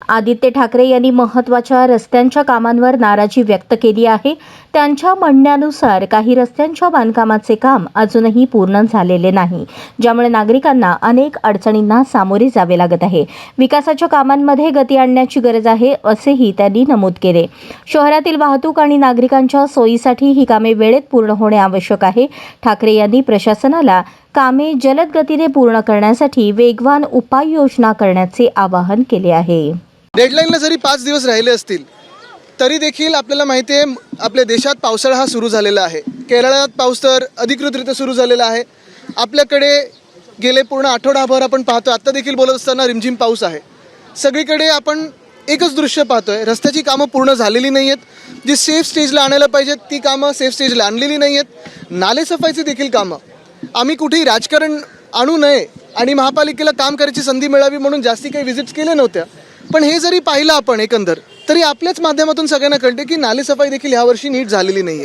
आदित्य ठाकरे यांनी महत्त्वाच्या रस्त्यांच्या कामांवर नाराजी व्यक्त केली आहे। त्यांच्या म्हणण्यानुसार काही रस्त्यांच्या बांधकामाचे काम अजूनही पूर्ण झालेले नाही, ज्यामुळे नागरिकांना अनेक अडचणींना सामोरे जावे लागत आहे। विकासाच्या कामांमध्ये गती आणण्याची गरज आहे, असेही त्यांनी नमूद केले। शहरातील वाहतूक आणि नागरिकांच्या सोयीसाठी ही कामे वेळेत पूर्ण होणे आवश्यक आहे। ठाकरे यांनी प्रशासनाला कामे जलद गतीने पूर्ण करण्यासाठी वेगवान उपाययोजना करण्याचे आवाहन केले आहे। डेडलाईनला जरी 5 दिवस राहिले असतील तरी देखील आपल्याला माहिती आहे आपल्या देशात पावसाळा हा सुरू झालेला आहे। केरळात पाऊस तर अधिकृतरित्या सुरू झालेला आहे। आपल्याकडे गेले पूर्ण आठवडाभर आपण पाहतो, आता देखील बोलत असताना रिमझिम पाऊस आहे। सगळीकडे आपण एकच दृश्य पाहतोय, रस्त्याची कामं पूर्ण झालेली नाही आहेत। जी सेफ स्टेजला आणायला पाहिजेत ती कामं सेफ स्टेजला आणलेली नाही आहेत। नाले सफाईची देखील कामं आम्ही कुठेही राजकारण आणू नये आणि महापालिकेला काम करायची संधी मिळावी म्हणून जास्ती काही व्हिजिट्स केल्या नव्हत्या, पण हे जरी पाहिलं आपण एकंदर तरी आपल्याच माध्यमातून सगळ्यांना कळते की नालेसफाई देखील यावर्षी नीट झालेली नाहीये।